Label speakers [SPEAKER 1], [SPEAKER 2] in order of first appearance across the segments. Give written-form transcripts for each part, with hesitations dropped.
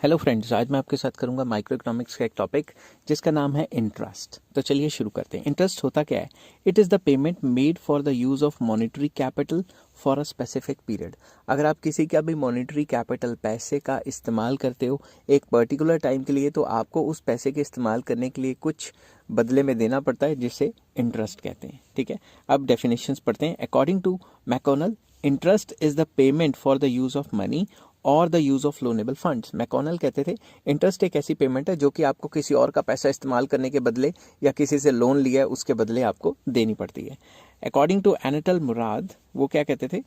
[SPEAKER 1] Hello friends, आज मैं आपके साथ करूंगा माइक्रो इकोनॉमिक्स का एक टॉपिक जिसका नाम है इंटरेस्ट। तो चलिए शुरू करते हैं। इंटरेस्ट होता क्या है? It is the payment made for the use of monetary capital for a specific period. अगर आप किसी का भी मॉनेटरी कैपिटल पैसे का इस्तेमाल करते हो एक पर्टिकुलर टाइम के लिए, तो आपको उस पैसे के इस्तेमाल करने के लिए कुछ बदले में देना पड़ता है, जिसे इंटरेस्ट कहते हैं। ठीक है, अब डेफिनेशंस पढ़ते हैं। According to McConnell, interest is the payment for the use of money और the use of loanable funds. McConnell कहते थे इंटरेस्ट एक ऐसी पेमेंट है जो कि आपको किसी और का पैसा इस्तेमाल करने के बदले या किसी से लोन लिया है उसके बदले आपको देनी पड़ती है। अकॉर्डिंग टू एनाटल मुराद, वो क्या कहते थे?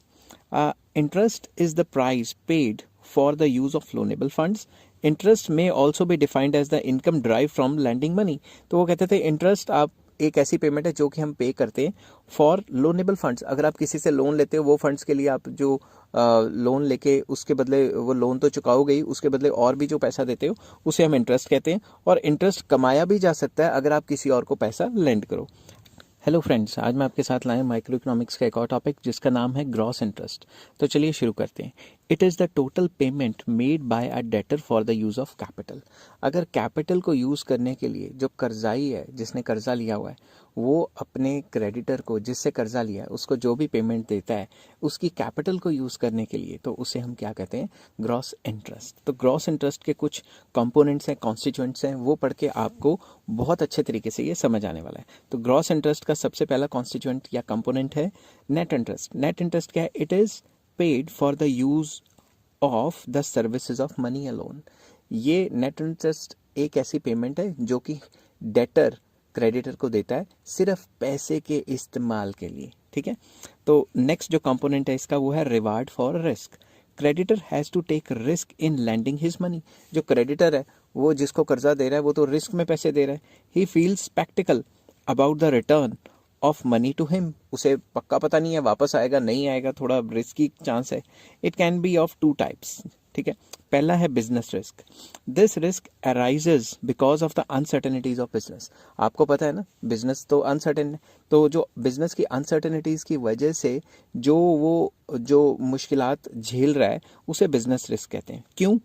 [SPEAKER 1] Interest is the price paid for the use of loanable funds. Interest may also be defined as the income drive from landing money. तो वो कहते थे इंटरेस्ट आप एक ऐसी पेमेंट है जो कि हम पे करते हैं फॉर लोनेबल फंड्स। अगर आप किसी से लोन लेते हो, वो फंड्स के लिए आप जो लोन लेके उसके बदले वो लोन तो चुकाओगे ही, उसके बदले और भी जो पैसा देते हो उसे हम इंटरेस्ट कहते हैं। और इंटरेस्ट कमाया भी जा सकता है अगर आप किसी और को पैसा लेंड करो। हेलो फ्रेंड्स, आज मैं आपके साथ लाया माइक्रो इकोनॉमिक्स का एक और टॉपिक जिसका नाम है ग्रॉस इंटरेस्ट। तो चलिए शुरू करते हैं। It is the total payment made by a debtor for the use of capital. अगर कैपिटल को यूज़ करने के लिए जो कर्जाई है, जिसने कर्जा लिया हुआ है, वो अपने क्रेडिटर को, जिससे कर्जा लिया है, उसको जो भी पेमेंट देता है उसकी कैपिटल को यूज़ करने के लिए, तो उसे हम क्या कहते हैं? Gross interest. तो ग्रॉस इंटरेस्ट के कुछ कंपोनेंट्स हैं, कॉन्स्टिट्यूएंट्स हैं, वो पढ़ के आपको बहुत अच्छे तरीके से ये समझ आने वाला है। तो ग्रॉस इंटरेस्ट का सबसे पहला कॉन्स्टिट्यूएंट या कंपोनेंट है नेट इंटरेस्ट। नेट इंटरेस्ट क्या है? It is paid for the use of the services of money alone. ये नेट इंटरेस्ट एक ऐसी पेमेंट है जो कि डेटर क्रेडिटर को देता है सिर्फ पैसे के इस्तेमाल के लिए। ठीक है, तो नेक्स्ट जो कंपोनेंट है इसका वो है reward for risk. Creditor has to take risk in lending his money. जो क्रेडिटर है, वो जिसको कर्जा दे रहा है, वो तो रिस्क में पैसे दे रहा है। He feels sceptical about the return of money to him. उसे पक्का पता नहीं है वापस आएगा नहीं आएगा, थोड़ा रिस्की चांस है। It can be of two types. ठीक है, पहला है business risk. This risk arises because of the uncertainties of business. आपको पता है ना, बिजनेस तो अनसर्टेन है, तो जो बिजनेस की अनसर्टेनिटीज की वजह से जो मुश्किलात झेल रहा है उसे बिजनेस रिस्क कहते हैं। क्यों?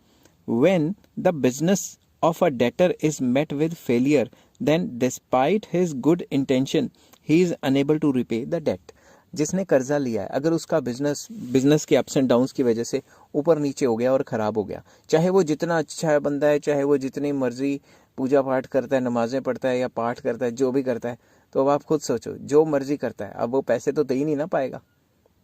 [SPEAKER 1] When the business of a debtor is met with failure, then despite his good intention he is unable to repay the debt. जिसने कर्जा लिया है, अगर उसका बिजनेस के अप्स एंड डाउन्स की वजह से ऊपर नीचे हो गया और ख़राब हो गया, चाहे वो जितना अच्छा बंदा है, चाहे वो जितनी मर्जी पूजा पाठ करता है, नमाजें पढ़ता है या पाठ करता है, जो भी करता है, तो अब आप खुद सोचो, जो मर्जी करता है, अब वो पैसे तो दे ही नहीं ना पाएगा।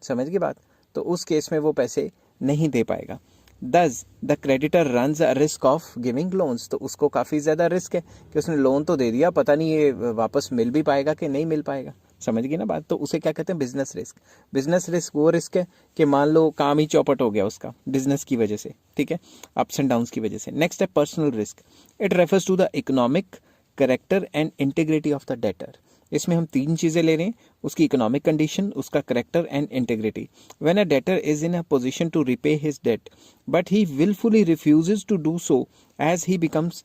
[SPEAKER 1] समझ की बात? तो उस केस में वो पैसे नहीं दे पाएगा। Thus, the creditor runs a risk of giving loans. तो उसको काफ़ी ज़्यादा रिस्क है कि उसने लोन तो दे दिया, पता नहीं ये वापस मिल भी पाएगा कि नहीं मिल पाएगा। समझ गई ना बात? तो उसे क्या कहते हैं? Business risk. बिजनेस रिस्क वो रिस्क है कि मान लो काम ही चौपट हो गया उसका बिजनेस की वजह से। ठीक है, अप्स एंड डाउन्स की वजह से। नेक्स्ट है personal risk. It refers to the economic character and integrity of the debtor. इसमें हम तीन चीज़ें ले रहे हैं, उसकी इकोनॉमिक कंडीशन, उसका character and integrity. When a debtor is in a position to repay his debt but he wilfully refuses to do so as he becomes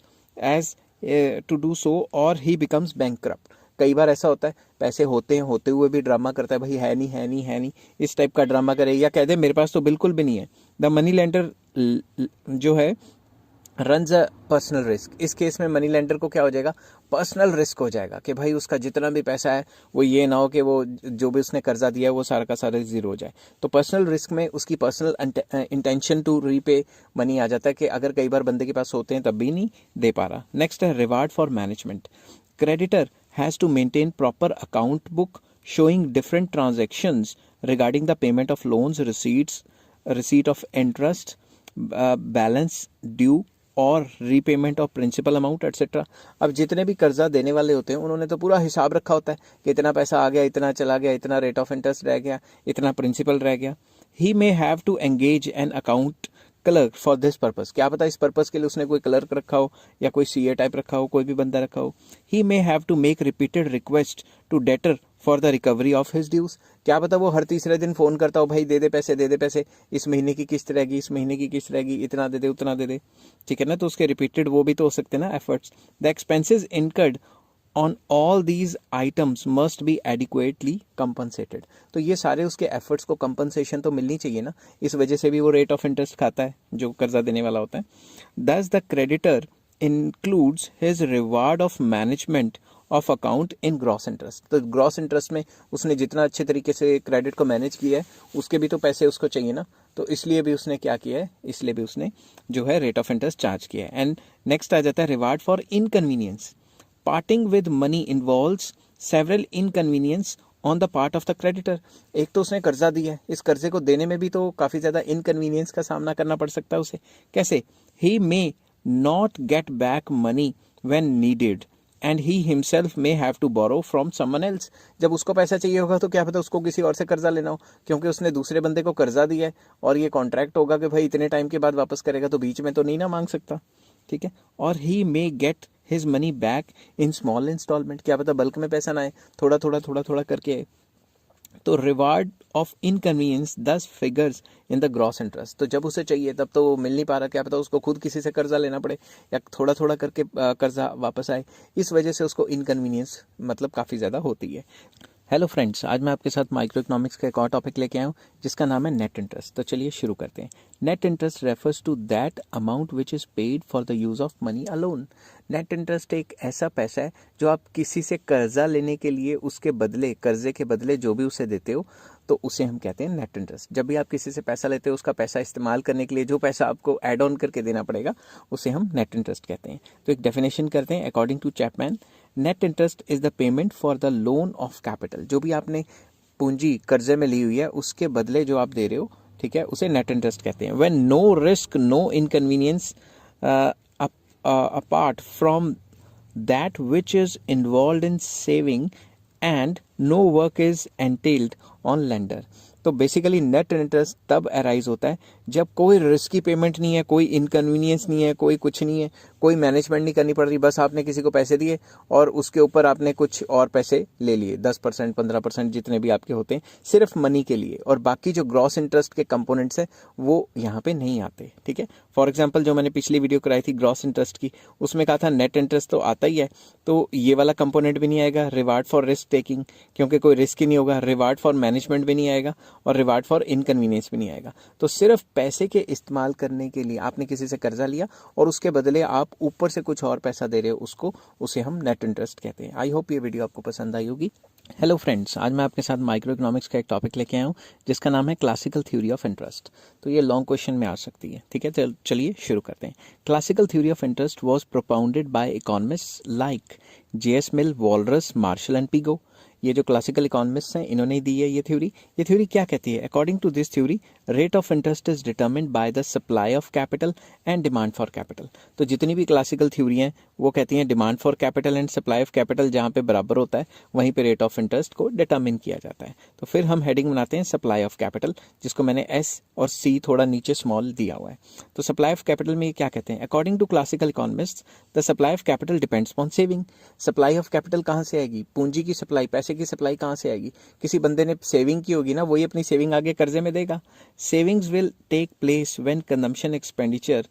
[SPEAKER 1] और ही बिकम्स बैंकक्रप्ट। कई बार ऐसा होता है, पैसे होते हुए भी ड्रामा करता है, भाई है नहीं है नहीं है नहीं, इस टाइप का ड्रामा करे, या कह दे मेरे पास तो बिल्कुल भी नहीं है। द मनी लेंडर जो है रन्स अ पर्सनल रिस्क। इस केस में मनी लेंडर को क्या हो जाएगा? पर्सनल रिस्क हो जाएगा कि भाई उसका जितना भी पैसा है वो ये ना हो कि वो जो भी उसने कर्जा दिया है वो सारा का सारा जीरो हो जाए। तो पर्सनल रिस्क में उसकी personal intention to repay money आ जाता है कि अगर कई बार बंदे के पास होते हैं तब भी नहीं दे पा रहा। नेक्स्ट है reward for management. Creditor has to maintain proper account book showing different transactions regarding the payment of loans, receipt of interest, balance due और repayment of principal amount etcetera. अब जितने भी कर्जा देने वाले होते हैं उन्होंने तो पूरा हिसाब रखा होता है कि इतना पैसा आ गया, इतना चला गया, इतना रेट ऑफ इंटरेस्ट रह गया, इतना प्रिंसिपल रह गया। He may have to engage an account clerk for this purpose. क्या पता इस पर्पस के लिए उसने कोई क्लर्क रखा हो या कोई सीए टाइप रखा हो, कोई भी बंदा रखा हो। He may have to make repeated request to debtor for the recovery of his dues. क्या पता वो हर तीसरे दिन फोन करता हो, भाई दे दे पैसे, दे दे पैसे, इस महीने की किस्त रहेगी, इस महीने की किस्त रहेगी, इतना दे दे, उतना दे दे। ठीक है ना, तो उसके रिपीटेड वो भी तो हो सकते हैं ना efforts. The expenses incurred on all these items must be adequately compensated. तो ये सारे उसके एफर्ट्स को कंपनसेशन तो मिलनी चाहिए ना, इस वजह से भी वो रेट ऑफ इंटरेस्ट खाता है जो कर्जा देने वाला होता है। दस the creditor includes his reward of management of account in gross interest. तो ग्रॉस इंटरेस्ट में उसने जितना अच्छे तरीके से क्रेडिट को मैनेज किया है उसके भी तो पैसे उसको चाहिए ना, तो इसलिए भी उसने क्या किया है, इसलिए भी उसने जो है रेट ऑफ इंटरेस्ट चार्ज किया है। एंड नेक्स्ट आ जाता है reward for inconvenience. Parting with money involves several inconvenience on the part of the creditor. एक तो उसने कर्जा दिया है, इस कर्जे को देने में भी तो काफी ज्यादा इनकन्वीनियंस का सामना करना पड़ सकता है उसे। कैसे? He may not get back money when needed and he himself may have to borrow from someone else. जब उसको पैसा चाहिए होगा तो क्या पता उसको किसी और से कर्जा लेना हो, क्योंकि उसने दूसरे बंदे को कर्जा दिया है और ये कॉन्ट्रैक्ट होगा कि भाई इतने टाइम के बाद वापस करेगा, तो बीच में तो नहीं ना मांग सकता, ठीक है। और he may get his money back in small instalment, क्या पता बल्क में पैसा ना आए, थोड़ा थोड़ा करके। तो reward of inconvenience 10 figures in the gross interest. तो जब उसे चाहिए तब तो मिल नहीं पा रहा, क्या पता उसको खुद किसी से कर्जा लेना पड़े या थोड़ा करके कर्जा वापस आए, इस वजह से उसको इनकन्वीनियंस मतलब काफ़ी ज़्यादा होती है। हेलो फ्रेंड्स, आज मैं आपके साथ माइक्रो इकोनॉमिक्स का एक और टॉपिक लेके आया हूँ जिसका नाम है नेट इंटरेस्ट। तो चलिए शुरू करते हैं। Net interest refers to that amount which is paid for the use of money alone. Net interest एक ऐसा पैसा है जो आप किसी से कर्जा लेने के लिए उसके बदले, कर्जे के बदले जो भी उसे देते हो तो उसे हम कहते हैं नेट इंटरेस्ट। जब भी आप किसी से पैसा लेते हो उसका पैसा इस्तेमाल करने के लिए जो पैसा आपको एड ऑन करके देना पड़ेगा उसे हम नेट इंटरेस्ट कहते हैं। तो एक डेफिनेशन करते हैं according to Chapman. Net interest is the payment for the loan of capital. जो भी आपने पूंजी कर्जे में ली हुई है उसके बदले जो आप दे रहे हो, ठीक है, उसे नेट इंटरेस्ट कहते हैं। When no risk no inconvenience apart from that which is involve in saving and no work is entailed on lender. तो बेसिकली नेट इंटरेस्ट तब अराइज होता है जब कोई रिस्की पेमेंट नहीं है, कोई इनकन्वीनियंस नहीं है, कोई कुछ नहीं है, कोई मैनेजमेंट नहीं करनी पड़ रही, बस आपने किसी को पैसे दिए और उसके ऊपर आपने कुछ और पैसे ले लिए 10% 15% जितने भी आपके होते हैं सिर्फ मनी के लिए, और बाकी जो ग्रॉस इंटरेस्ट के कंपोनेंट्स है वो यहाँ पे नहीं आते, ठीक है। फॉर एग्जाम्पल जो मैंने पिछली वीडियो कराई थी ग्रॉस इंटरेस्ट की, उसमें कहा था नेट इंटरेस्ट तो आता ही है, तो ये वाला कंपोनेंट भी नहीं आएगा, रिवार्ड फॉर रिस्क टेकिंग क्योंकि कोई रिस्क ही नहीं होगा, रिवार्ड फॉर मैनेजमेंट भी नहीं आएगा और रिवार्ड फॉर इनकन्वीनियंस भी नहीं आएगा। तो सिर्फ पैसे के इस्तेमाल करने के लिए आपने किसी से कर्जा लिया और उसके बदले आप ऊपर से कुछ और पैसा दे रहे हो उसको, उसे हम नेट इंटरेस्ट कहते हैं। आई होप ये वीडियो आपको पसंद आई होगी। हेलो फ्रेंड्स, आज मैं आपके साथ माइक्रो इकोनॉमिक्स का एक टॉपिक लेके आया हूँ जिसका नाम है क्लासिकल थ्योरी ऑफ इंटरेस्ट। तो ये लॉन्ग क्वेश्चन में आ सकती है, ठीक है। तो चलिए शुरू करते हैं। Classical theory of interest was propounded bye economists like J.S. Mill, walrus, martial and Pigou. ये जो क्लासिकल इकोनॉमिस्ट्स हैं इन्होंने दी है ये थ्योरी। ये थ्योरी क्या कहती है? According to this theory rate of interest is determined by the supply of capital and demand for capital. तो जितनी भी क्लासिकल थ्योरी हैं वो कहती हैं demand for capital and supply of capital जहाँ पे बराबर होता है वहीं पे रेट ऑफ इंटरेस्ट को डिटरमिन किया जाता है। तो फिर हम हेडिंग बनाते हैं सप्लाई ऑफ कैपिटल, जिसको मैंने एस और सी थोड़ा नीचे स्मॉल दिया हुआ है। तो सप्लाई ऑफ कैपिटल में ये क्या कहते हैं? According to classical economist the supply of capital depends on saving. Supply of capital कहाँ से आएगी? पूंजी की सप्लाई, पैसे की सप्लाई कहाँ से आएगी? किसी बंदे ने सेविंग की होगी ना, वही अपनी सेविंग आगे कर्जे में देगा। Savings will take place when consumption expenditure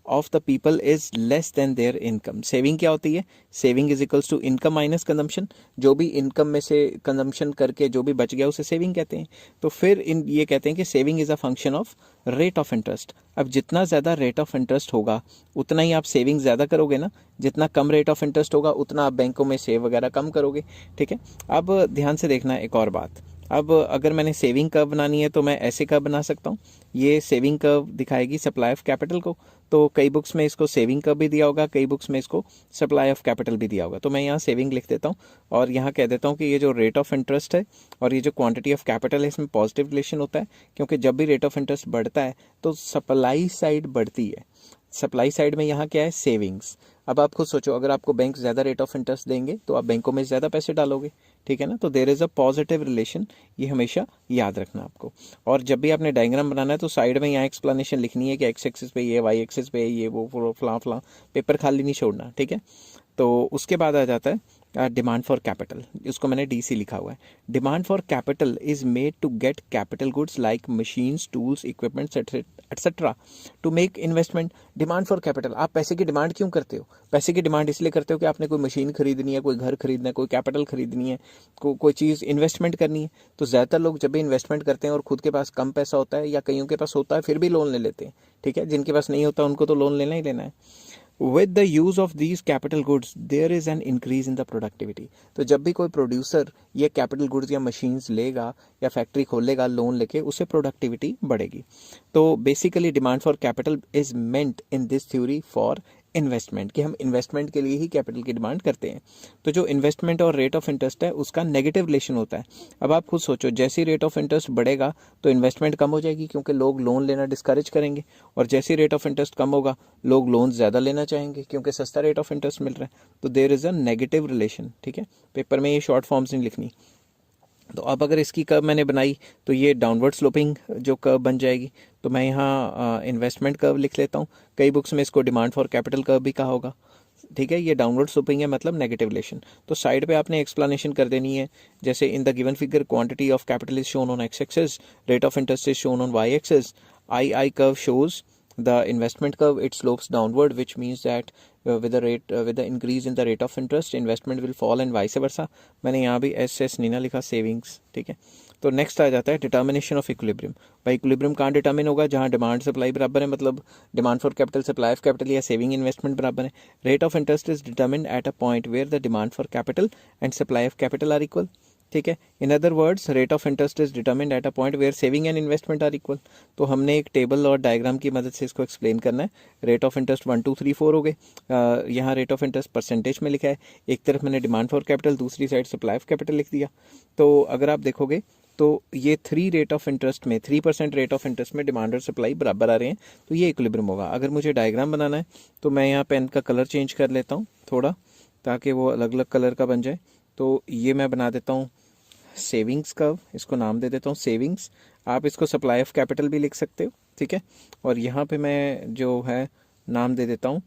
[SPEAKER 1] of the people is less than their income. Saving क्या होती है? Saving is equals to income minus consumption. जो भी इनकम में से कंजम्पशन करके जो भी बच गया उसे सेविंग कहते हैं। तो फिर ये कहते हैं कि saving is a function of rate of interest. अब जितना ज़्यादा रेट ऑफ इंटरेस्ट होगा उतना ही आप सेविंग ज़्यादा करोगे ना, जितना कम रेट ऑफ इंटरेस्ट होगा उतना आप बैंकों में सेव वगैरह कम करोगे, ठीक है। अब ध्यान से देखना एक और बात। अब अगर मैंने सेविंग कर्व बनानी है तो मैं ऐसे कर्व बना सकता हूँ। ये सेविंग कर्व दिखाएगी सप्लाई ऑफ कैपिटल को। तो कई बुक्स में इसको सेविंग कर्व भी दिया होगा, कई बुक्स में इसको सप्लाई ऑफ कैपिटल भी दिया होगा। तो मैं यहाँ सेविंग लिख देता हूँ और यहाँ कह देता हूँ कि ये जो रेट ऑफ इंटरेस्ट है और ये जो क्वांटिटी ऑफ कैपिटल है इसमें पॉजिटिव रिलेशन होता है, क्योंकि जब भी रेट ऑफ इंटरेस्ट बढ़ता है तो सप्लाई साइड बढ़ती है। सप्लाई साइड में यहाँ क्या है? सेविंग्स। अब आप खुद सोचो, अगर आपको बैंक ज़्यादा रेट ऑफ इंटरेस्ट देंगे तो आप बैंकों में ज़्यादा पैसे डालोगे, ठीक है ना। तो there is a positive relation, ये हमेशा याद रखना आपको। और जब भी आपने डायग्राम बनाना है तो साइड में यहाँ एक्सप्लेनेशन लिखनी है कि एक्स एक्सिस पे ये, वाई एक्सिस पे ये, वो फलां पेपर खाली नहीं छोड़ना, ठीक है। तो उसके बाद आ जाता है डिमांड फॉर कैपिटल, उसको मैंने डीसी लिखा हुआ है। Demand for capital is made to get capital goods like machines, tools, equipments etcetera to make investment. Demand for capital, आप पैसे की डिमांड क्यों करते हो? पैसे की डिमांड इसलिए करते हो कि आपने कोई मशीन खरीदनी है, कोई घर खरीदना है, कोई कैपिटल खरीदनी है, कोई चीज़ इन्वेस्टमेंट करनी है। तो ज़्यादातर लोग जब भी इन्वेस्टमेंट करते हैं और खुद के पास कम पैसा होता है या कईयों के पास होता है फिर भी लोन ले लेते हैं, ठीक है। जिनके पास नहीं होता उनको तो लोन लेना ही लेना है। With the use of these capital goods, there is an increase in the productivity. तो जब भी कोई प्रोड्यूसर ये कैपिटल गुड्स या मशीन्स लेगा या फैक्ट्री खोलेगा लोन लेके, उससे प्रोडक्टिविटी बढ़ेगी। तो basically demand for capital is meant in this theory for investment, कि हम इन्वेस्टमेंट के लिए ही कैपिटल की डिमांड करते हैं। तो जो इन्वेस्टमेंट और रेट ऑफ इंटरेस्ट है उसका नेगेटिव रिलेशन होता है। अब आप खुद सोचो, जैसे ही रेट ऑफ इंटरेस्ट बढ़ेगा तो इन्वेस्टमेंट कम हो जाएगी क्योंकि लोग लोन लेना डिस्करेज करेंगे, और जैसे ही रेट ऑफ इंटरेस्ट कम होगा लोग लोन ज़्यादा लेना चाहेंगे क्योंकि सस्ता रेट ऑफ इंटरेस्ट मिल रहा है। तो there is a negative relation, ठीक है। पेपर में ये शॉर्ट फॉर्म्स नहीं लिखनी। तो अब अगर इसकी कर्व मैंने बनाई तो ये डाउनवर्ड स्लोपिंग जो कर्व बन जाएगी। तो मैं यहाँ इन्वेस्टमेंट कर्व लिख लेता हूँ, कई बुक्स में इसको डिमांड फॉर कैपिटल कर्व भी कहा होगा, ठीक है। ये डाउनवर्ड स्लोपिंग है, मतलब नेगेटिव रिलेशन। तो साइड पे आपने एक्सप्लेनेशन कर देनी है, जैसे in the given figure quantity of capital is shown on x axis, rate of interest is shown on y axis, I curve shows the investment curve, it slopes downward, which means that with the increase in the rate of interest investment will fall and vice versa। मैंने यहाँ भी S नहीं ना लिखा, savings, ठीक है। तो next आ जाता है डिटर्मिनेशन ऑफ इक्विलिब्रियम। भाई इक्विलिब्रियम कहाँ डिटर्मिन होगा? जहाँ डिमांड सप्लाई बराबर है, मतलब demand for capital supply of capital या सेविंग इन्वेस्टमेंट बराबर है। Rate of interest is determined at a point where the demand for capital and supply of capital are equal, ठीक है। In other words, rate of interest is determined at a point where saving and investment are equal. तो हमने एक table और diagram की मदद से इसको एक्सप्लेन करना है। रेट ऑफ इंटरेस्ट 1 2 3 4 हो गए। यहाँ रेट ऑफ इंटरेस्ट परसेंटेज में लिखा है, एक तरफ मैंने डिमांड फॉर कैपिटल, दूसरी साइड सप्लाई ऑफ कैपिटल लिख दिया। तो अगर आप देखोगे तो ये 3 रेट ऑफ इंटरेस्ट में 3% रेट ऑफ इंटरेस्ट में डिमांड और सप्लाई बराबर आ रहे हैं, तो ये इक्विलिब्रियम होगा। अगर मुझे डायग्राम बनाना है तो मैं यहाँ पेन का कलर चेंज कर लेता हूँ थोड़ा, ताकि वो अलग अलग कलर का बन जाए। तो ये मैं बना देता हूँ सेविंग्स कर्व, इसको नाम दे देता हूँ सेविंग्स। आप इसको सप्लाई ऑफ कैपिटल भी लिख सकते हो, ठीक है। और यहाँ पे मैं जो है नाम दे देता हूँ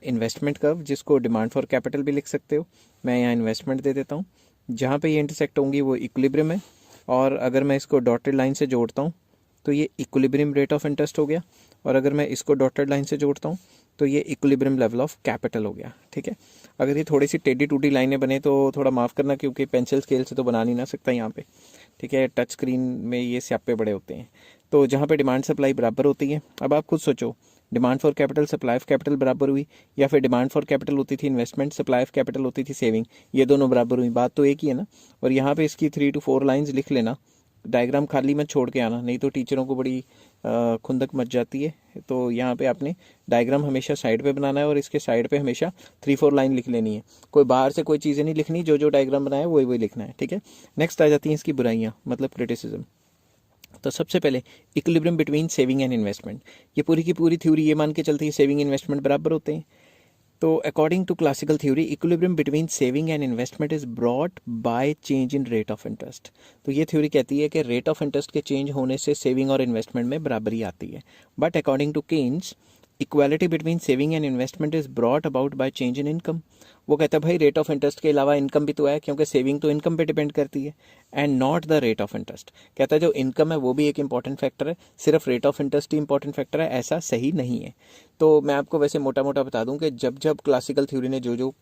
[SPEAKER 1] इन्वेस्टमेंट कर्व, जिसको डिमांड फॉर कैपिटल भी लिख सकते हो। मैं यहाँ इन्वेस्टमेंट दे देता हूँ। जहाँ पे ये इंटरसेक्ट होंगी वो इक्विलिब्रियम है, और अगर मैं इसको डॉटेड लाइन से जोड़ता हूँ तो ये इक्विलिब्रियम रेट ऑफ इंटरेस्ट हो गया, और अगर मैं इसको डॉटेड लाइन से जोड़ता हूँ तो ये इक्विलिब्रियम लेवल ऑफ कैपिटल हो गया, ठीक है। अगर ये थोड़ी सी टेढ़ी टूटी लाइनें बने तो थोड़ा माफ़ करना, क्योंकि पेंसिल स्केल से तो बना नहीं ना सकता यहाँ पे, ठीक है। टच स्क्रीन में ये स्यापे बड़े होते हैं। तो जहाँ पे डिमांड सप्लाई बराबर होती है, अब आप खुद सोचो, demand for capital supply of capital बराबर हुई, या फिर डिमांड फॉर कैपिटल होती थी इन्वेस्टमेंट, सप्लाई ऑफ कैपिटल होती थी सेविंग, ये दोनों बराबर हुई, बात तो एक ही है ना। और यहाँ पे इसकी 3 to 4 लाइन्स लिख लेना, डायग्राम खाली मत छोड़ के आना, नहीं तो टीचरों को बड़ी खुंदक मच जाती है। तो यहाँ पे आपने डायग्राम हमेशा साइड पे बनाना है, और इसके साइड पे हमेशा 3-4 लाइन लिख लेनी है। कोई बाहर से कोई चीज़ें नहीं लिखनी, जो जो डायग्राम बनाया वही वही लिखना है, ठीक है। नेक्स्ट आ जाती हैं इसकी बुराइयाँ, मतलब क्रिटिसिज्म। तो सबसे पहले equilibrium between saving and investment. ये पूरी की पूरी थ्योरी ये मान के चलती है सेविंग इन्वेस्टमेंट बराबर होते हैं। तो according to classical theory, equilibrium between saving and investment is brought by change in rate of interest. तो ये थ्योरी कहती है कि रेट ऑफ इंटरेस्ट के चेंज होने से सेविंग और इन्वेस्टमेंट में बराबरी आती है। But according to Keynes, equality between saving and investment is brought about by change in income. वो कहता है भाई रेट ऑफ इंटरेस्ट के अलावा इनकम भी तो है, क्योंकि सेविंग तो इनकम पे डिपेंड करती है, and not the rate of interest. कहता है जो इनकम है वो भी एक इंपॉर्टेंट फैक्टर है, सिर्फ rate of interest he important factor है, ऐसा सही नहीं है। तो मैं आपको वैसे मोटा मोटा बता दूं कि जब जब क्लासिकल थ्योरी ने जो जो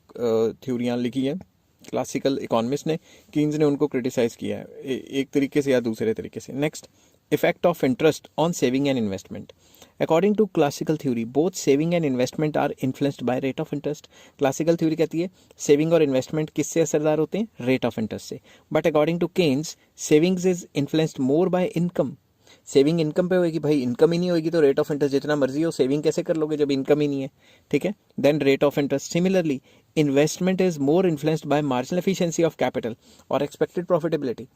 [SPEAKER 1] थ्योरियाँ लिखी हैं, क्लासिकल इकोनॉमिस्ट ने, कीन्स ने उनको क्रिटिसाइज़ किया है एक तरीके से या दूसरे तरीके से। Next, effect of interest on saving and investment. According to classical theory, both saving and investment are influenced by rate of interest. Classical theory कहती है saving और investment किससे असरदार होते हैं? Rate of interest से. But according to Keynes, savings is influenced more by income. Saving income पे होगी, भाई इनकम ही नहीं होगी तो रेट ऑफ इंटरेस्ट जितना मर्जी हो सेविंग कैसे कर लोगे जब इनकम ही नहीं है, ठीक है। Then rate of interest. Similarly investment is more influenced by marginal efficiency of capital और एक्सपेक्टेड प्रॉफिटेबिलिटी।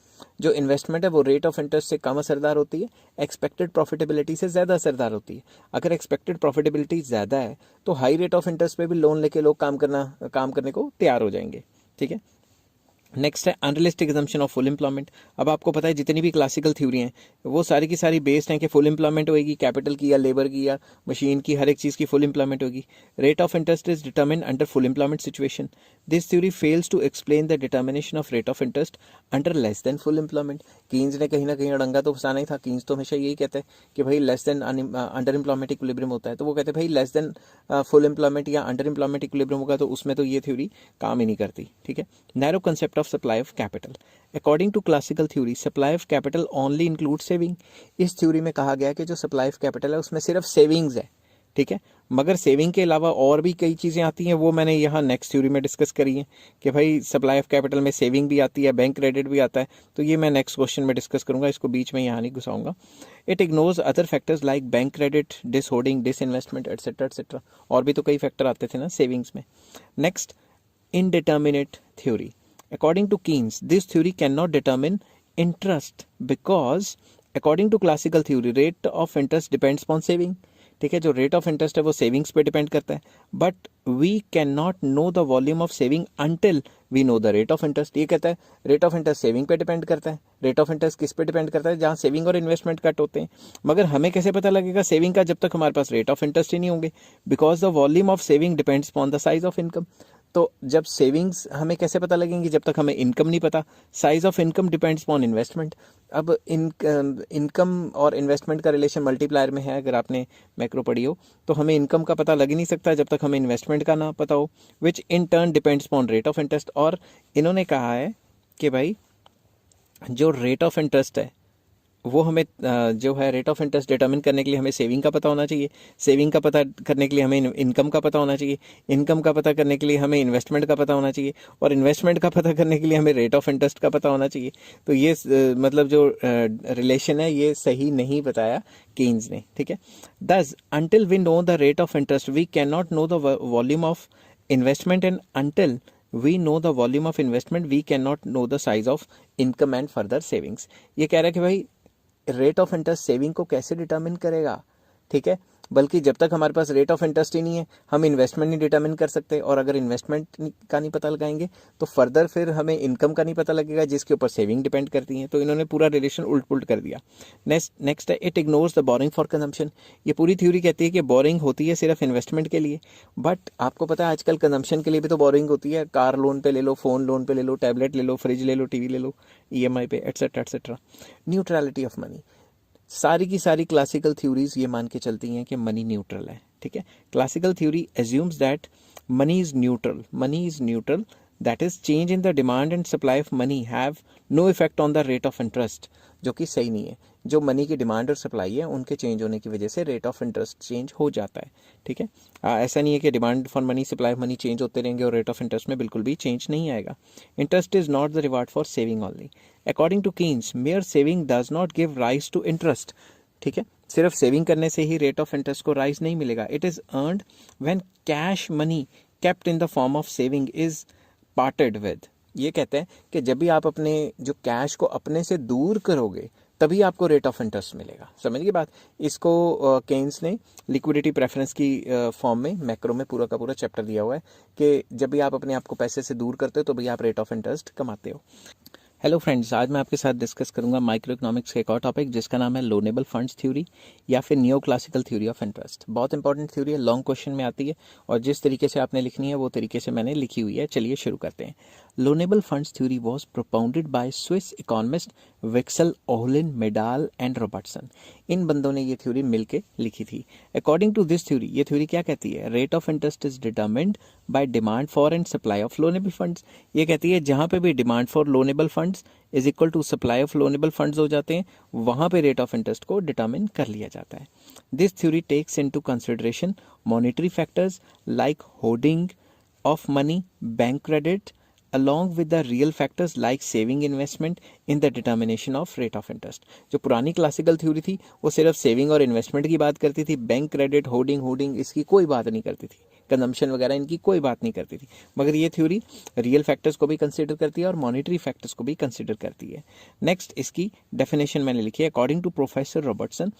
[SPEAKER 1] जो इन्वेस्टमेंट है वो रेट ऑफ इंटरेस्ट से कम असरदार होती है, एक्सपेक्टेड प्रॉफिटेबिलिटी से ज़्यादा असरदार होती है। अगर एक्सपेक्टेड प्रॉफिटेबिलिटी ज़्यादा है तो हाई रेट ऑफ इंटरेस्ट पे भी लोन लेके लोग काम करने को तैयार हो जाएंगे, ठीक है। नेक्स्ट है unrealistic assumption of full employment. अब आपको पता है जितनी भी क्लासिकल थ्योरी हैं वो सारी की सारी बेस्ड हैं कि फुल एम्प्लॉयमेंट होगी, कैपिटल की या लेबर की या मशीन की, हर एक चीज़ की फुल एम्प्लॉयमेंट होगी। Rate of interest is determine under full employment situation. This theory fails to explain the determination of rate of interest under less than full employment. Keynes ने कहीं ना कहीं अड़ंगा तो फंसाना ही था। कीन्स तो हमेशा यही कहते हैं कि भाई less than under employment equilibrium होता है, तो वो कहते हैं भाई लेस देन फुल एम्प्लॉयमेंट या अंडर एम्प्लॉयमेंट इक्विलिब्रियम होगा, तो उसमें तो ये थ्योरी काम ही नहीं करती। ठीक है। Narrow concept of supply of capital. According to classical theory, supply of capital only includes saving। इस थ्योरी में कहा गया कि जो सप्लाई ऑफ कैपिटल है उसमें सिर्फ सेविंग्स है। ठीक है। मगर सेविंग के अलावा और भी कई चीज़ें आती हैं, वो मैंने यहाँ नेक्स्ट थ्योरी में डिस्कस करी है कि भाई सप्लाई ऑफ कैपिटल में सेविंग भी आती है, बैंक क्रेडिट भी आता है, तो ये मैं नेक्स्ट क्वेश्चन में डिस्कस करूंगा, इसको बीच में यहाँ नहीं घुसाऊंगा। It ignores other factors like bank credit, dis holding, dis investment etcetera etcetera. और भी तो कई फैक्टर आते थे ना सेविंग्स में। Next, indeterminate theory. According to Keynes, this theory cannot determine interest because according to classical theory, rate of interest depends upon saving। ठीक है, जो रेट ऑफ इंटरेस्ट है वो सेविंग्स पे डिपेंड करता है, but we can not know the volume of saving until we know the rate of interest. ये कहता है रेट ऑफ इंटरेस्ट सेविंग पे डिपेंड करता है। रेट ऑफ इंटरेस्ट किस पे डिपेंड करता है? जहाँ सेविंग और इन्वेस्टमेंट कट होते हैं। मगर हमें कैसे पता लगेगा सेविंग का? जब तक हमारे पास रेट ऑफ इंटरेस्ट ही नहीं होंगे, because the volume of saving depends upon the size of income. तो जब सेविंग्स हमें कैसे पता लगेंगी? जब तक हमें इनकम नहीं पता। Size of income depends upon investment. अब इनकम और इन्वेस्टमेंट का रिलेशन मल्टीप्लायर में है, अगर आपने मैक्रो पढ़ी हो तो हमें इनकम का पता लग ही नहीं सकता जब तक हमें इन्वेस्टमेंट का ना पता हो, which in turn depends upon rate of interest. और इन्होंने कहा है कि भाई जो रेट ऑफ इंटरेस्ट है वो हमें जो है रेट ऑफ इंटरेस्ट डिटर्मिन करने के लिए हमें सेविंग का पता होना चाहिए, सेविंग का पता करने के लिए हमें इनकम का पता होना चाहिए, इनकम का पता करने के लिए हमें इन्वेस्टमेंट का पता होना चाहिए, और इन्वेस्टमेंट का पता करने के लिए हमें रेट ऑफ इंटरेस्ट का पता होना चाहिए। तो ये मतलब जो रिलेशन है ये सही नहीं बताया कीन्स ने। ठीक है। Thus until we know the rate of interest we can not know the volume of investment, and until we know the volume of investment we cannot know the size of income and further savings। ये कह रहा है कि भाई rate of interest saving को कैसे determine करेगा? ठीक है, बल्कि जब तक हमारे पास रेट ऑफ इंटरेस्ट ही नहीं है हम इन्वेस्टमेंट नहीं डिटर्मिन कर सकते, और अगर इन्वेस्टमेंट का नहीं पता लगाएंगे तो फर्दर फिर हमें इनकम का नहीं पता लगेगा जिसके ऊपर सेविंग डिपेंड करती है। तो इन्होंने पूरा रिलेशन उल्ट पुल्ट कर दिया। नेक्स्ट है it ignores the boring for consumption. ये पूरी थ्योरी कहती है कि बोरिंग होती है सिर्फ इन्वेस्टमेंट के लिए, बट आपको पता है आजकल कंजम्पशन के लिए भी तो बोरिंग होती है। कार लोन पे ले लो, फोन लोन पे ले लो, टैबलेट ले लो, फ्रिज ले लो, टीवी ले लो EMI पे, etcetera etcetera. Neutrality of money. सारी की सारी क्लासिकल थ्योरीज ये मान के चलती हैं कि मनी न्यूट्रल है। ठीक है। Classical theory assumes that money is neutral, that is change in the demand and supply of money have no effect on the rate of interest, जो कि सही नहीं है। जो मनी की डिमांड और सप्लाई है उनके चेंज होने की वजह से रेट ऑफ इंटरेस्ट चेंज हो जाता है। ठीक है। ऐसा नहीं है कि demand for money, supply of money change होते रहेंगे और रेट ऑफ इंटरेस्ट में बिल्कुल भी चेंज नहीं आएगा। Interest is not the reward for saving only. According to Keynes, mere saving does not give rise to interest. ठीक है, सिर्फ सेविंग करने से ही रेट ऑफ इंटरेस्ट को राइज नहीं मिलेगा। It is earned when cash money kept in the form of saving is parted with. ये कहते हैं कि जब भी आप अपने जो कैश को अपने से दूर करोगे तभी आपको रेट ऑफ इंटरेस्ट मिलेगा। समझ गई बात? इसको केन्स ने लिक्विडिटी प्रेफरेंस की फॉर्म में मैक्रो में पूरा का पूरा चैप्टर दिया हुआ है कि जब भी आप अपने आप को पैसे से दूर करते हो तो भी आप रेट ऑफ इंटरेस्ट कमाते हो। हेलो फ्रेंड्स, आज मैं आपके साथ डिस्कस करूंगा माइक्रो इकोनॉमिक्स का एक और टॉपिक जिसका नाम है लोनेबल फंड्स थ्योरी या फिर neo classical theory of interest. बहुत इंपॉर्टेंट थ्योरी है, लॉन्ग क्वेश्चन में आती है और जिस तरीके से आपने लिखनी है वो तरीके से मैंने लिखी हुई है। चलिए शुरू करते हैं। Loanable funds theory was propounded by Swiss economist Wicksell Ohlin, Myrdal and Robertson. इन बंदों ने ये थ्योरी मिलके लिखी थी। अकॉर्डिंग टू दिस थ्योरी, ये थ्योरी क्या कहती है? Rate of interest is determined by demand for and supply of loanable funds. ये कहती है जहां पे भी demand for loanable funds is equal to supply of loanable funds हो जाते हैं वहां पे रेट ऑफ इंटरेस्ट को डिटरमिन कर लिया जाता है। This theory takes into consideration monetary factors like hoarding of money, bank credit along with the real factors like saving investment in the determination of rate of interest। जो पुरानी classical theory थी वो सिर्फ saving और investment की बात करती थी, बैंक क्रेडिट, होर्डिंग इसकी कोई बात नहीं करती थी, कंजम्पशन वगैरह इनकी कोई बात नहीं करती थी। मगर ये थ्योरी रियल फैक्टर्स को भी कंसिडर करती है और मॉनेटरी फैक्टर्स को भी कंसिडर करती है। नेक्स्ट इसकी डेफिनेशन मैंने लिखी है। According to professor Robertson,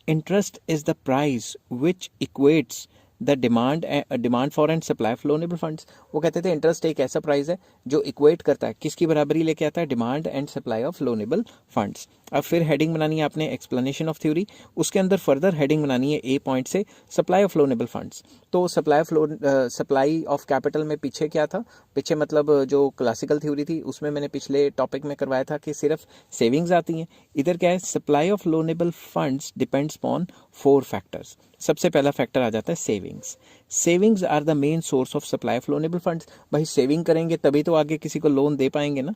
[SPEAKER 1] interest is the price which equates the demand for and supply of loanable funds. वो कहते थे इंटरेस्ट एक ऐसा प्राइस है जो इक्वेट करता है, किसकी बराबरी लेके आता है, demand and supply of loanable funds. अब फिर हेडिंग बनानी है आपने एक्सप्लेनेशन ऑफ थ्योरी, उसके अंदर फर्दर हेडिंग बनानी है ए पॉइंट से सप्लाई ऑफ लोनेबल फंड्स। तो सप्लाई ऑफ कैपिटल में पीछे क्या था, पीछे मतलब जो क्लासिकल थ्योरी थी उसमें मैंने पिछले टॉपिक में करवाया था कि सिर्फ सेविंग्स आती हैं। इधर क्या है, supply of loanable funds depends upon 4 factors. सबसे पहला फैक्टर आ जाता है savings. Savings are the main source of supply of loanable funds. भाई सेविंग करेंगे तभी तो आगे किसी को लोन दे पाएंगे ना।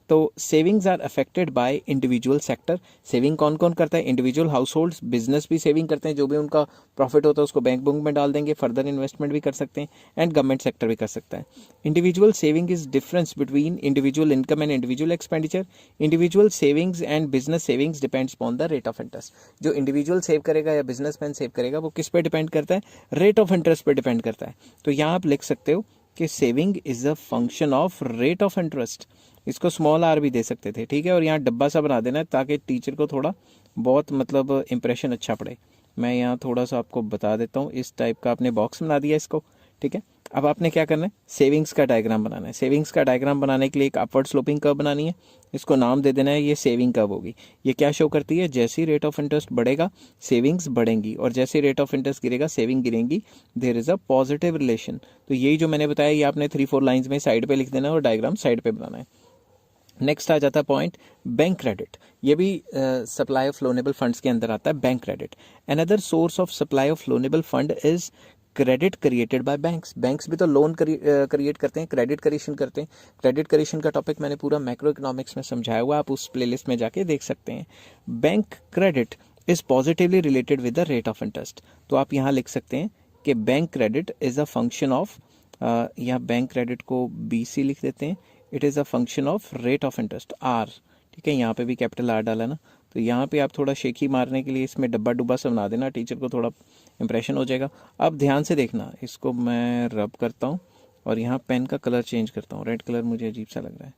[SPEAKER 1] तो savings are affected by individual sector. Saving कौन कौन करता है, इंडिविजुअल हाउस होल्ड्स, बिजनेस भी सेविंग करते हैं, जो भी उनका प्रॉफिट होता है उसको बैंक बुक में डाल देंगे, फर्दर इन्वेस्टमेंट भी कर सकते हैं, एंड गवर्नमेंट सेक्टर भी कर सकता है। Individual saving is difference between individual income and individual expenditure. Individual savings and business savings depends upon the rate of interest. जो इंडिविजुअल सेव करेगा या बिजनेसमैन सेव करेगा वो किस पे डिपेंड करता है, रेट ऑफ इंटरेस्ट पे डिपेंड करता है। तो यहाँ आप लिख सकते हो कि saving is a function of rate of interest. इसको स्मॉल आर भी दे सकते थे, ठीक है, और यहाँ डब्बा सा बना देना है ताकि टीचर को थोड़ा बहुत मतलब इंप्रेशन अच्छा पड़े। मैं यहाँ थोड़ा सा आपको बता देता हूँ, इस टाइप का आपने बॉक्स बना दिया इसको, ठीक है। अब आपने क्या करना है, सेविंग्स का डायग्राम बनाना है। सेविंग्स का डायग्राम बनाने के लिए एक अपवर्ड स्लोपिंग कर्व बनानी है, इसको नाम दे देना है ये सेविंग कर्व होगी। ये क्या शो करती है, जैसे रेट ऑफ इंटरेस्ट बढ़ेगा सेविंग्स बढ़ेंगी, और जैसे रेट ऑफ इंटरेस्ट गिरेगा सेविंग गिरेंगी। There is a positive relation. तो यही जो मैंने बताया ये आपने 3-4 लाइंस में साइड पे लिख देना है और डायग्राम साइड पे बनाना है। नेक्स्ट आ जाता है पॉइंट बैंक क्रेडिट। ये भी सप्लाई ऑफ लोनेबल फंड्स के अंदर आता है bank credit. Another source of supply of loanable fund is credit created by banks. Banks भी तो लोन क्रिएट करते हैं, क्रेडिट क्रिएशन करते हैं। क्रेडिट क्रिएशन का टॉपिक मैंने पूरा मैक्रो इकोनॉमिक्स में समझाया हुआ, आप उस प्लेलिस्ट में जाके देख सकते हैं। Bank credit is positively related with the rate of interest. तो आप यहाँ लिख सकते हैं कि bank credit is a function of, यहाँ बैंक क्रेडिट को BC लिख देते हैं, it is a function of rate of interest R, ठीक है। यहाँ पे भी कैपिटल R डाला ना, तो यहाँ पे आप थोड़ा शेखी मारने के लिए इसमें डब्बा डुब्बा सब बना देना, टीचर को थोड़ा इंप्रेशन हो जाएगा। अब ध्यान से देखना, इसको मैं रब करता हूँ और यहाँ पेन का कलर चेंज करता हूँ, रेड कलर मुझे अजीब सा लग रहा है।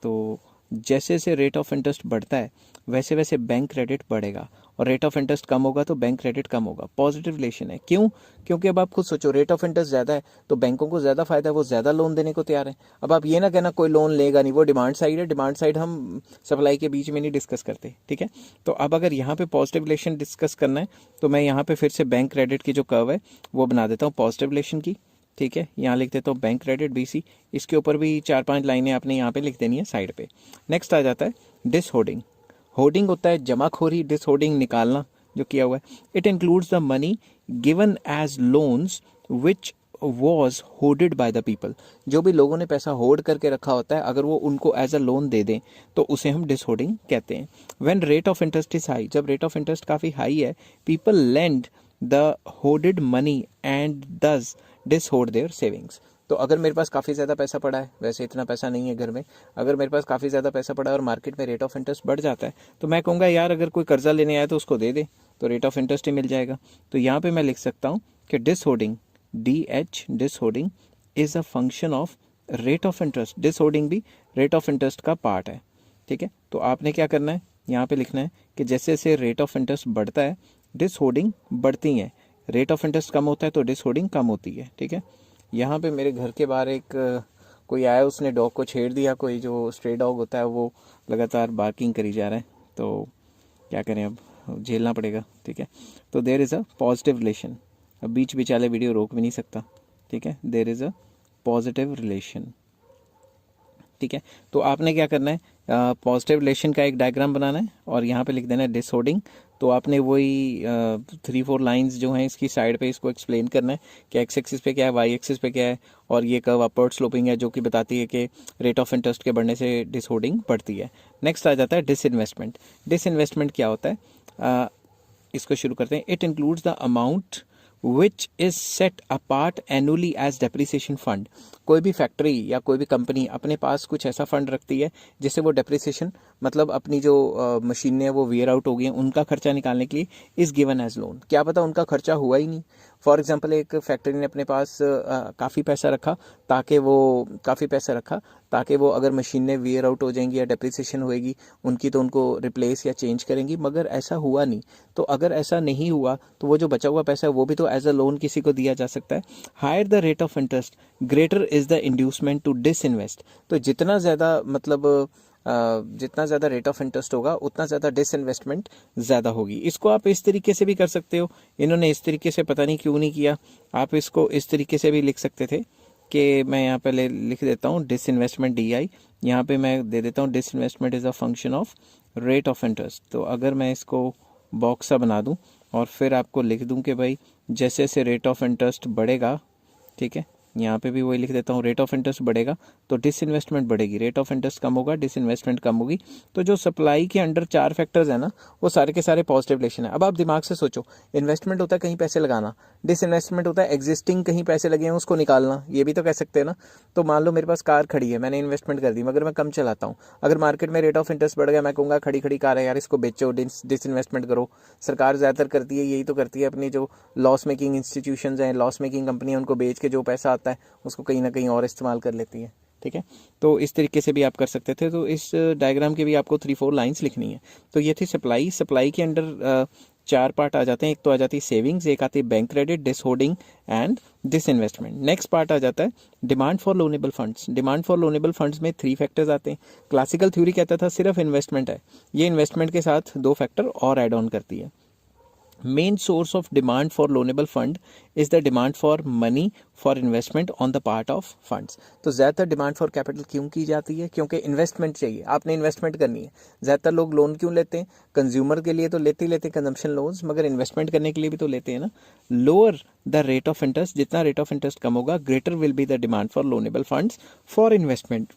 [SPEAKER 1] तो जैसे जैसे रेट ऑफ इंटरेस्ट बढ़ता है वैसे वैसे बैंक क्रेडिट बढ़ेगा, और रेट ऑफ इंटरेस्ट कम होगा तो बैंक क्रेडिट कम होगा। पॉजिटिव रिलेशन है। क्यों? क्योंकि अब आप खुद सोचो, रेट ऑफ इंटरेस्ट ज़्यादा है तो बैंकों को ज़्यादा फायदा है, वो ज़्यादा लोन देने को तैयार है। अब आप ये ना कहना कोई लोन लेगा नहीं, वो डिमांड साइड है, डिमांड साइड हम सप्लाई के बीच में नहीं डिस्कस करते, ठीक है। तो अब अगर यहाँ पे पॉजिटिव रिलेशन डिस्कस करना है तो मैं यहाँ पे फिर से बैंक क्रेडिट की जो कर्व है वो बना देता हूँ पॉजिटिव रिलेशन की, ठीक है। यहाँ लिख देता हूँ बैंक क्रेडिट BC। इसके ऊपर भी 4-5 लाइनें आपने यहाँ पे लिख देनी है साइड पे। नेक्स्ट आ जाता है डिसहोर्डिंग। होर्डिंग होता है जमाखोरी, डिसहोर्डिंग निकालना जो किया हुआ है। It includes the money given as loans which was hoarded by the people. जो भी लोगों ने पैसा होर्ड करके रखा होता है अगर वो उनको एज अ लोन दे दें तो उसे हम डिसहोर्डिंग कहते हैं। When rate of interest is high, जब रेट ऑफ इंटरेस्ट काफ़ी हाई है, people lend the hoarded money and thus dishoard their savings. तो अगर मेरे पास काफ़ी ज़्यादा पैसा पड़ा है, वैसे इतना पैसा नहीं है घर में, अगर मेरे पास काफ़ी ज़्यादा पैसा पड़ा है और मार्केट में रेट ऑफ इंटरेस्ट बढ़ जाता है तो मैं कहूँगा यार अगर कोई कर्जा लेने आया तो उसको दे दे, तो रेट ऑफ इंटरेस्ट ही मिल जाएगा। तो यहाँ पे मैं लिख सकता हूँ कि dishoarding DH dishoarding is a function of rate of interest. Dishoarding भी रेट ऑफ इंटरेस्ट का पार्ट है, ठीक है। तो आपने क्या करना है, यहाँ पे लिखना है कि जैसे जैसे रेट ऑफ इंटरेस्ट बढ़ता है डिसहोर्डिंग बढ़ती है, रेट ऑफ इंटरेस्ट कम होता है तो डिसहोर्डिंग कम होती है, ठीक है। यहाँ पे मेरे घर के बाहर एक कोई आया, उसने डॉग को छेड़ दिया, कोई जो स्ट्रे डॉग होता है वो लगातार बार्किंग करी जा रहा है, तो क्या करें अब, झेलना पड़ेगा, ठीक है। तो there is a positive relation. अब बीच बीच वाले वीडियो रोक भी नहीं सकता, ठीक है। There is a positive relation, ठीक है। तो आपने क्या करना है, पॉजिटिव रिलेशन का एक डायग्राम बनाना है और यहाँ पे लिख देना है डिसहोर्डिंग। तो आपने वही 3-4 लाइंस जो हैं इसकी साइड पे इसको एक्सप्लेन करना है कि एक्स एक्सिस पे क्या है, वाई एक्सिस पे क्या है, और ये कर्व अपवर्ड स्लोपिंग है जो कि बताती है कि रेट ऑफ इंटरेस्ट के बढ़ने से डिसहोर्डिंग बढ़ती है। नेक्स्ट आ जाता है डिसइन्वेस्टमेंट। डिसइन्वेस्टमेंट क्या होता है, इसको शुरू करते हैं। It includes the amount which is set apart annually as depreciation fund। कोई भी फैक्ट्री या कोई भी कंपनी अपने पास कुछ ऐसा फंड रखती है जिससे वो डेप्रिसिएशन मतलब अपनी जो मशीनें वो वेयर आउट हो गई हैं उनका खर्चा निकालने के लिए इज गिवन एज लोन। क्या पता उनका खर्चा हुआ ही नहीं। फॉर एग्जांपल एक फैक्ट्री ने अपने पास काफ़ी पैसा रखा ताकि वो अगर मशीनें वेयर आउट हो जाएंगी या डेप्रिसिएशन होएगी उनकी तो उनको रिप्लेस या चेंज करेंगी, मगर ऐसा हुआ नहीं। तो अगर ऐसा नहीं हुआ तो वो जो बचा हुआ पैसा है वो भी तो एज अ लोन किसी को दिया जा सकता है। Higher the rate of interest greater is the inducement to disinvest. तो जितना ज़्यादा रेट ऑफ इंटरेस्ट होगा उतना ज़्यादा डिसइन्वेस्टमेंट ज़्यादा होगी। इसको आप इस तरीके से भी कर सकते हो, इन्होंने इस तरीके से पता नहीं क्यों नहीं किया। आप इसको इस तरीके से भी लिख सकते थे कि मैं यहाँ पे लिख देता हूँ डिसइन्वेस्टमेंट DI, यहाँ पे मैं दे देता हूँ disinvestment is a function of rate of interest. तो अगर मैं इसको बॉक्स सा बना दूँ और फिर आपको लिख दूँ कि भाई जैसे जैसे रेट ऑफ इंटरेस्ट बढ़ेगा, ठीक है, यहाँ पे भी वही लिख देता हूँ, रेट ऑफ इंटरेस्ट बढ़ेगा तो डिसइन्वेस्टमेंट बढ़ेगी, रेट ऑफ इंटरेस्ट कम होगा डिसइन्वेस्टमेंट कम होगी। तो जो सप्लाई के अंडर 4 फैक्टर्स है ना वो सारे के सारे पॉजिटिव रिलेशन है। अब आप दिमाग से सोचो, इन्वेस्टमेंट होता है कहीं पैसे लगाना, डिसइन्वेस्टमेंट होता है एग्जिस्टिंग कहीं पैसे लगे हैं उसको निकालना, ये भी तो कह सकते हैं ना। तो मान लो मेरे पास कार खड़ी है, मैंने इन्वेस्टमेंट कर दी मगर मैं कम चलाता हूँ, अगर मार्केट में रेट ऑफ इंटरेस्ट बढ़ गया मैं कहूँगा खड़ी खड़ी कार है यार इसको बेचो, डिसइन्वेस्टमेंट करो। सरकार ज़्यादातर करती है, यही तो करती है, अपनी जो लॉस मेकिंग इंस्टीट्यूशंस हैं, लॉस मेकिंग कंपनी उनको बेच के जो पैसा आता है उसको कहीं ना कहीं और इस्तेमाल कर लेती है, ठीक है। तो इस तरीके से भी आप कर सकते थे। तो इस डायग्राम के भी आपको 3-4 लाइंस लिखनी है। तो ये थी सप्लाई के अंडर 4 पार्ट आ जाते हैं। एक तो आ जाती है सेविंग्स, एक आती है bank credit, disholding and disinvestment. Next part आ जाता है demand for loanable funds. Demand for loanable funds में 3 फैक्टर्स आते हैं। क्लासिकल थ्योरी कहता था सिर्फ इन्वेस्टमेंट है, ये इन्वेस्टमेंट के साथ 2 फैक्टर और ऐड ऑन करती है। Main source of demand for loanable fund is the demand for money for investment on the part of funds। तो ज़्यादातर डिमांड फॉर कैपिटल क्यों की जाती है? क्योंकि इन्वेस्टमेंट चाहिए, आपने इन्वेस्टमेंट करनी है। ज़्यादातर लोग लोन क्यों लेते हैं? कंज्यूमर के लिए तो लेते ही लेते हैं कंजम्पशन लोन्स, मगर इन्वेस्टमेंट करने के लिए भी तो लेते हैं ना। Lower the rate of interest, जितना रेट ऑफ इंटरेस्ट कम होगा greater will be the demand for loanable funds for investment.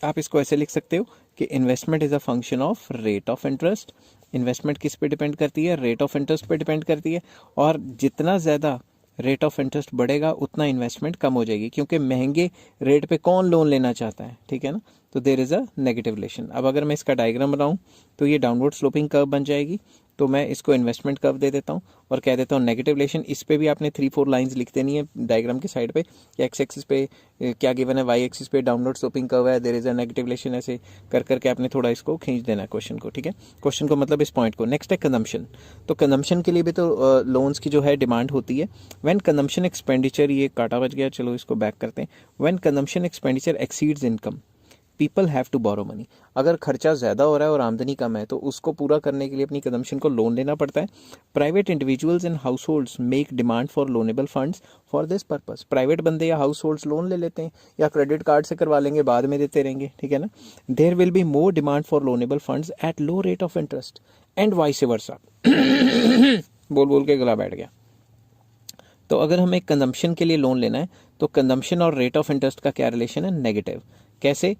[SPEAKER 1] आप इसको ऐसे लिख सकते हो कि investment is a function of rate of interest. Investment किस पे डिपेंड करती है? रेट ऑफ इंटरेस्ट पे डिपेंड करती है। और जितना ज़्यादा रेट ऑफ इंटरेस्ट बढ़ेगा उतना इन्वेस्टमेंट कम हो जाएगी, क्योंकि महंगे रेट पे कौन लोन लेना चाहता है, ठीक है ना। तो there is a negative relation. अब अगर मैं इसका डायग्राम बनाऊँ तो ये डाउनवर्ड स्लोपिंग कर्व बन जाएगी। तो मैं इसको इन्वेस्टमेंट कर्व दे देता हूँ और कह देता हूँ नेगेटिव रिलेशन। इस पे भी आपने 3-4 लाइंस लिख देनी है डायग्राम के साइड पे। एक्स एक्सिस पे क्या गिवन है, वाई एक्सिस पे डाउनवर्ड स्लोपिंग कर्व है, there is a negative relation. ऐसे कर करके आपने थोड़ा इसको खींच देना है क्वेश्चन को, ठीक है। क्वेश्चन को मतलब इस पॉइंट को। नेक्स्ट है कंजम्पशन। तो कंजम्पशन के लिए भी तो लोन्स की जो है डिमांड होती है। व्हेन कंजम्पशन एक्सपेंडिचर, ये काटा बच गया, चलो इसको बैक करते हैं। When consumption expenditure exceeds income people have to borrow money. अगर खर्चा ज़्यादा हो रहा है और आमदनी कम है तो उसको पूरा करने के लिए अपनी कंजम्पशन को लोन लेना पड़ता है। Private individuals and house holds make demand for loanable funds for this purpose. Private बंदे या हाउस होल्ड्स लोन ले लेते हैं या क्रेडिट कार्ड से करवा लेंगे, बाद में देते रहेंगे, ठीक है ना। There will be more demand for loanable funds at low rate of interest and vice versa. बोल बोल के गला बैठ गया। तो अगर हमें कंजम्पशन के लिए लोन लेना है तो कंजम्पशन और रेट ऑफ इंटरेस्ट का क्या रिलेशन है? नेगेटिव। कैसे?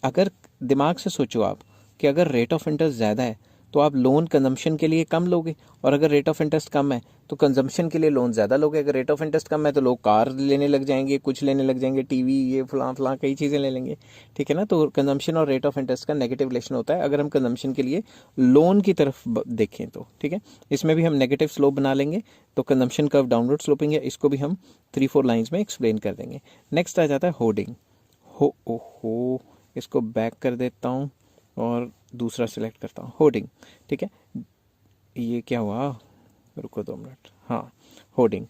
[SPEAKER 1] अगर दिमाग से सोचो आप कि अगर रेट ऑफ इंटरेस्ट ज़्यादा है तो आप लोन कंजम्पशन के लिए कम लोगे, और अगर रेट ऑफ इंटरेस्ट कम है तो कंजम्पशन के लिए लोन ज़्यादा लोगे। अगर रेट ऑफ इंटरेस्ट कम है तो लोग कार लेने लग जाएंगे, कुछ लेने लग जाएंगे, टीवी, ये फलां कई चीज़ें ले लेंगे, ठीक है ना। तो कंजम्पशन और रेट ऑफ इंटरेस्ट का नेगेटिव रिलेशन होता है अगर हम कंजम्पशन के लिए लोन की तरफ देखें तो, ठीक है। इसमें भी हम नेगेटिव स्लोप बना लेंगे। तो कंजम्पशन कर्व डाउनवर्ड स्लोपिंग है, इसको भी हम 3-4 लाइन्स में एक्सप्लेन कर देंगे। नेक्स्ट आ जाता है होर्डिंग। हो इसको बैक कर देता हूँ और दूसरा सिलेक्ट करता हूँ, होर्डिंग, ठीक है। ये क्या हुआ, रुको 2 मिनट। हाँ, hoarding.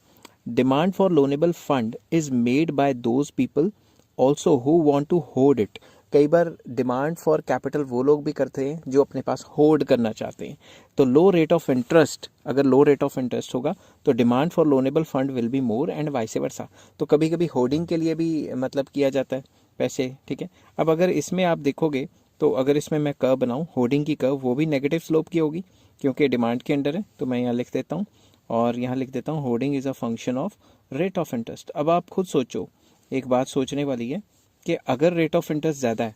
[SPEAKER 1] Demand for loanable fund is made by those people also who want to hoard it. कई बार डिमांड फॉर कैपिटल वो लोग भी करते हैं जो अपने पास होर्ड करना चाहते हैं। तो लो रेट ऑफ इंटरेस्ट, अगर लो रेट ऑफ इंटरेस्ट होगा तो demand for loanable fund will be more and vice वर्सा। तो कभी कभी होर्डिंग के लिए भी मतलब किया जाता है पैसे, ठीक है। अब अगर इसमें आप देखोगे तो अगर इसमें मैं कर्व बनाऊं, होर्डिंग की कर्व, वो भी नेगेटिव स्लोप की होगी क्योंकि डिमांड के अंडर है। तो मैं यहाँ लिख देता हूँ और यहाँ लिख देता हूँ hoarding is a function of rate of interest. अब आप खुद सोचो, एक बात सोचने वाली है कि अगर रेट ऑफ इंटरेस्ट ज़्यादा है,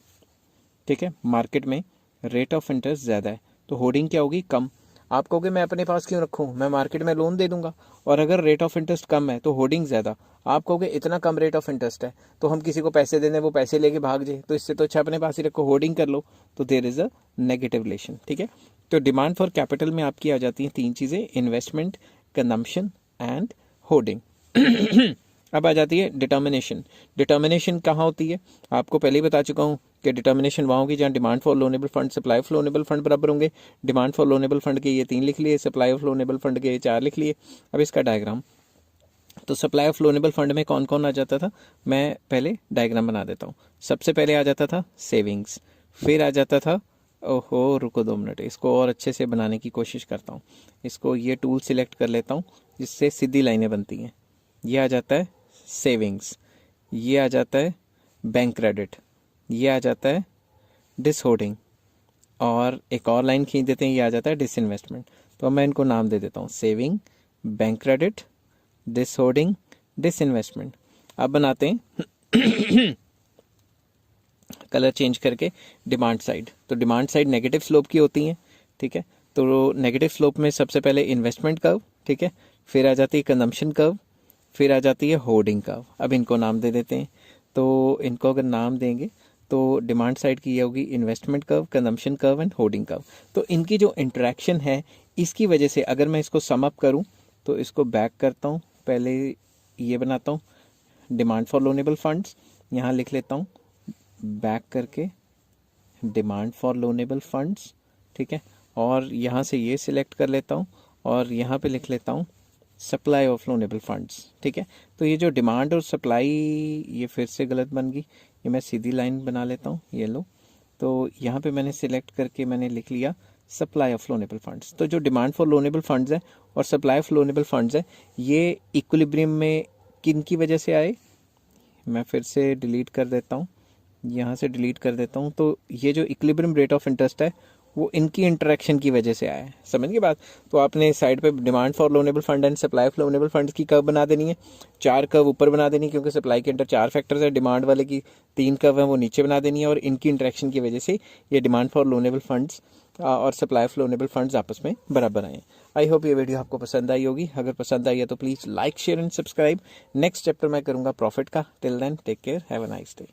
[SPEAKER 1] ठीक है, मार्केट में रेट ऑफ इंटरेस्ट ज़्यादा है तो होर्डिंग क्या होगी? कम। आप कहोगे मैं अपने पास क्यों रखूँ, मैं मार्केट में लोन दे दूंगा, और अगर रेट ऑफ इंटरेस्ट कम है तो होर्डिंग ज़्यादा। आप कहोगे इतना कम रेट ऑफ इंटरेस्ट है तो हम किसी को पैसे दे दें, वो पैसे लेके भाग जाए, तो इससे तो अच्छा अपने पास ही रखो, होर्डिंग कर लो। तो there is a negative relation. ठीक है, तो डिमांड फॉर कैपिटल में आपकी आ जाती हैं 3 चीज़ें, इन्वेस्टमेंट, कंजम्पशन एंड होर्डिंग। अब आ जाती है डिटर्मिनेशन। डिटर्मिनेशन कहाँ होती है, आपको पहले ही बता चुका हूँ कि डिटर्मिनेशन वहाँ होगी जहाँ demand for loanable fund, supply of loanable fund बराबर होंगे। डिमांड फॉर लोनेबल फंड के ये 3 लिख लिए, सप्लाई ऑफ लोनेबल फंड के ये 4 लिख लिए। अब इसका डायग्राम, तो सप्लाई ऑफ लोनेबल फंड में कौन कौन आ जाता था, मैं पहले डायग्राम बना देता हूँ। सबसे पहले आ जाता था सेविंग्स, फिर आ जाता था, ओहो रुको 2 मिनट, इसको और अच्छे से बनाने की कोशिश करता हूँ। इसको ये टूल सिलेक्ट कर लेता हूँ जिससे सीधी लाइनें बनती हैं। ये आ जाता है सेविंग्स, ये आ जाता है बैंक क्रेडिट, ये आ जाता है डिसहोर्डिंग, और एक और लाइन खींच देते हैं, ये आ जाता है डिसइन्वेस्टमेंट। तो मैं इनको नाम दे देता हूँ, सेविंग, बैंक क्रेडिट, डिसहोर्डिंग, डिसइन्वेस्टमेंट। अब बनाते हैं कलर चेंज करके डिमांड साइड। तो डिमांड साइड नेगेटिव स्लोप की होती हैं। ठीक है, तो नेगेटिव स्लोप में सबसे पहले इन्वेस्टमेंट कर्व, ठीक है, फिर आ जाती है कंजम्पशन कर्व, फिर आ जाती है होर्डिंग कर्व। अब इनको नाम दे देते हैं। तो इनको अगर नाम देंगे तो डिमांड साइड की ये होगी investment curve, consumption curve and hoarding curve. तो इनकी जो इंटरेक्शन है, इसकी वजह से अगर मैं इसको सम अप करूँ तो इसको बैक करता हूँ, पहले ये बनाता हूँ डिमांड फॉर लोनेबल फंड्स, यहाँ लिख लेता हूँ बैक करके डिमांड फॉर लोनेबल फंड्स। ठीक है, और यहाँ से ये सिलेक्ट कर लेता हूँ और यहाँ पे लिख लेता हूँ सप्लाई ऑफ लोनेबल फंड्स। ठीक है, तो ये जो डिमांड और सप्लाई, ये फिर से गलत बन गई, ये मैं सीधी लाइन बना लेता हूँ, ये लो। तो यहाँ पे मैंने सिलेक्ट करके मैंने लिख लिया सप्लाई ऑफ लोनेबल फंड्स। तो जो डिमांड फॉर लोनेबल फंड्स है और सप्लाई ऑफ लोनेबल फंड्स है, ये इक्विलिब्रियम में किन की वजह से आए, मैं फिर से डिलीट कर देता हूँ, यहाँ से डिलीट कर देता हूँ। तो ये जो इक्विलिब्रियम रेट ऑफ इंटरेस्ट है वो इनकी इंटरेक्शन की वजह से आया है, समझ गए बात। तो आपने साइड पे demand for loanable fund and supply of loanable funds की कर्व बना देनी है, 4 कर्व ऊपर बना देनी है, क्योंकि सप्लाई के अंदर 4 फैक्टर्स है, डिमांड वाले की 3 कर्व है वो नीचे बना देनी है, और इनकी इंटरेक्शन की वजह से ये डिमांड फॉर लोनेबल फंड्स और सप्लाई ऑफ लोनेबल फंड्स आपस में बराबर आए। आई होप ये वीडियो आपको पसंद आई होगी। अगर पसंद आई है तो please like, share and subscribe. Next chapter मैं करूँगा प्रॉफिट का। Till then take care, have a nice day.